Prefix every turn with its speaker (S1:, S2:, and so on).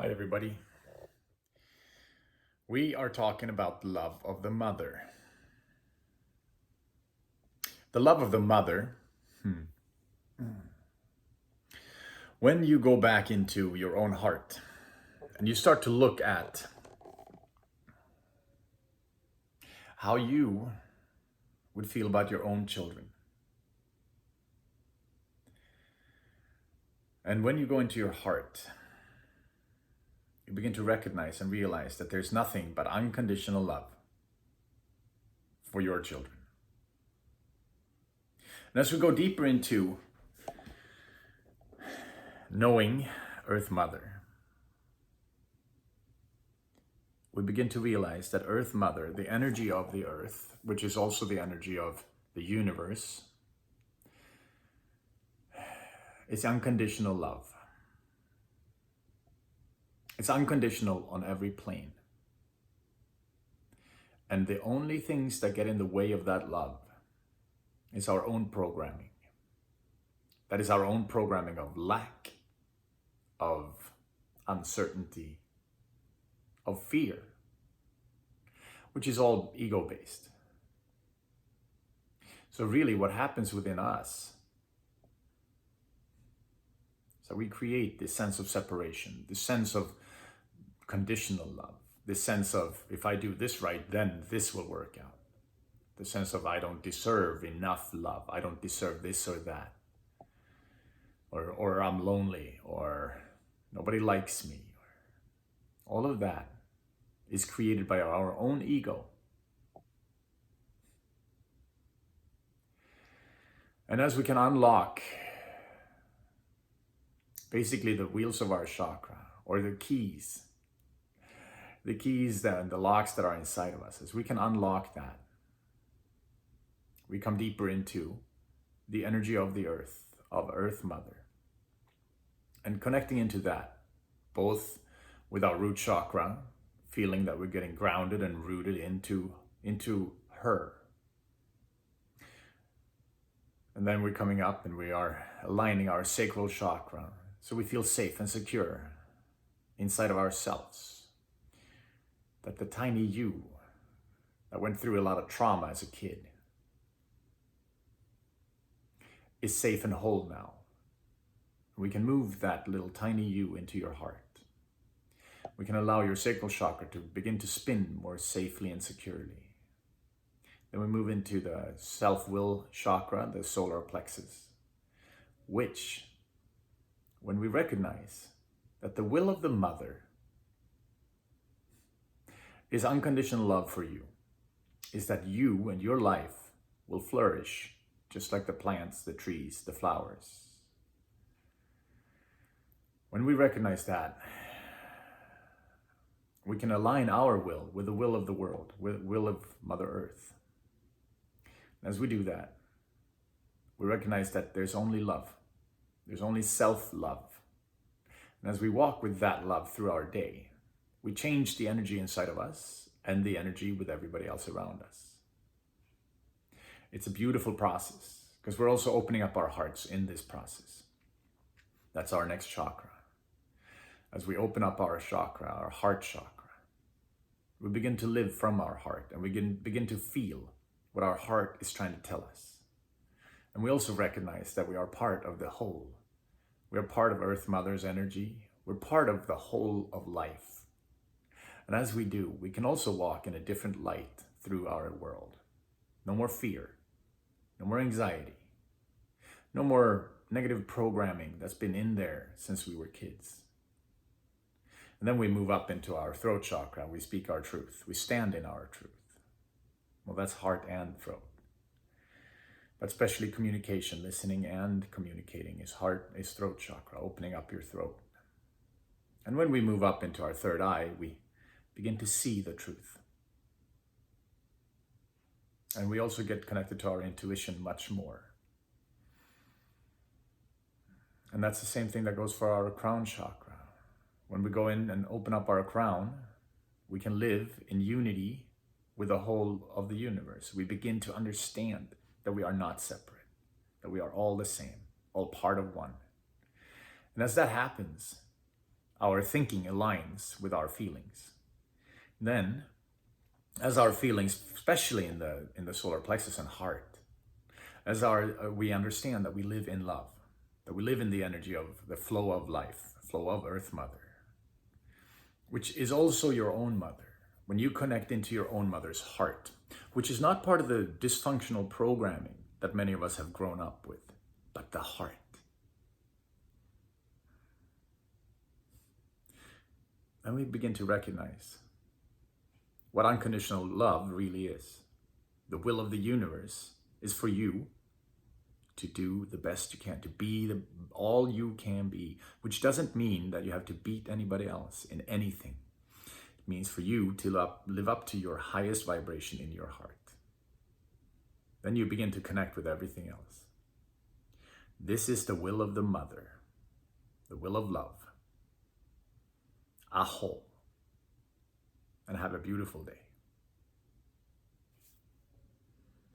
S1: Hi, everybody. We are talking about the love of the mother. The love of the mother, when you go back into your own heart and you start to look at how you would feel about your own children. And when you go into your heart, you begin to recognize and realize that there's nothing but unconditional love for your children. And as we go deeper into knowing Earth Mother, we begin to realize that Earth Mother, the energy of the earth, which is also the energy of the universe, is unconditional love. It's unconditional on every plane. And the only things that get in the way of that love is our own programming. That is our own programming of lack, of uncertainty, of fear, which is all ego-based. So really what happens within us is that we create this sense of separation, this sense of conditional love, this sense of if I do this right, then this will work out. The sense of I don't deserve enough love, I don't deserve this or that. Or I'm lonely, or nobody likes me. All of that is created by our own ego. And as we can unlock basically the wheels of our chakra, or the keys that and the locks that are inside of us, as we can unlock that, we come deeper into the energy of the earth, of Earth Mother, and connecting into that, both with our root chakra, feeling that we're getting grounded and rooted into her. And then we're coming up and we are aligning our sacral chakra so we feel safe and secure inside of ourselves. That the tiny you that went through a lot of trauma as a kid is safe and whole now. We can move that little tiny you into your heart. We can allow your sacral chakra to begin to spin more safely and securely. Then we move into the self-will chakra, the solar plexus, which, when we recognize that the will of the mother is unconditional love for you, is that you and your life will flourish just like the plants, the trees, the flowers. When we recognize that, we can align our will with the will of the world, with the will of Mother Earth. As we do that, we recognize that there's only love. There's only self-love. And as we walk with that love through our day, we change the energy inside of us and the energy with everybody else around us. It's a beautiful process because we're also opening up our hearts in this process. That's our next chakra. As we open up our chakra, our heart chakra, we begin to live from our heart and we begin to feel what our heart is trying to tell us. And we also recognize that we are part of the whole. We are part of Earth Mother's energy. We're part of the whole of life. And as we do, we can also walk in a different light through our world. No more fear, no more anxiety, no more negative programming that's been in there since we were kids. And then we move up into our throat chakra. We speak our truth. We stand in our truth. Well, that's heart and throat. But especially communication, listening and communicating is throat chakra, opening up your throat. And when we move up into our third eye, we begin to see the truth. And we also get connected to our intuition much more. And that's the same thing that goes for our crown chakra. When we go in and open up our crown, we can live in unity with the whole of the universe. We begin to understand that we are not separate, that we are all the same, all part of one. And as that happens, our thinking aligns with our feelings. Then, as our feelings, especially in the solar plexus and heart, as we understand that we live in love, that we live in the energy of the flow of life, flow of Earth Mother, which is also your own mother. When you connect into your own mother's heart, which is not part of the dysfunctional programming that many of us have grown up with, but the heart. And we begin to recognize what unconditional love really is. The will of the universe is for you to do the best you can, to be all you can be, which doesn't mean that you have to beat anybody else in anything. It means for you to live up to your highest vibration in your heart. Then you begin to connect with everything else. This is the will of the mother, the will of love. Aho. And have a beautiful day.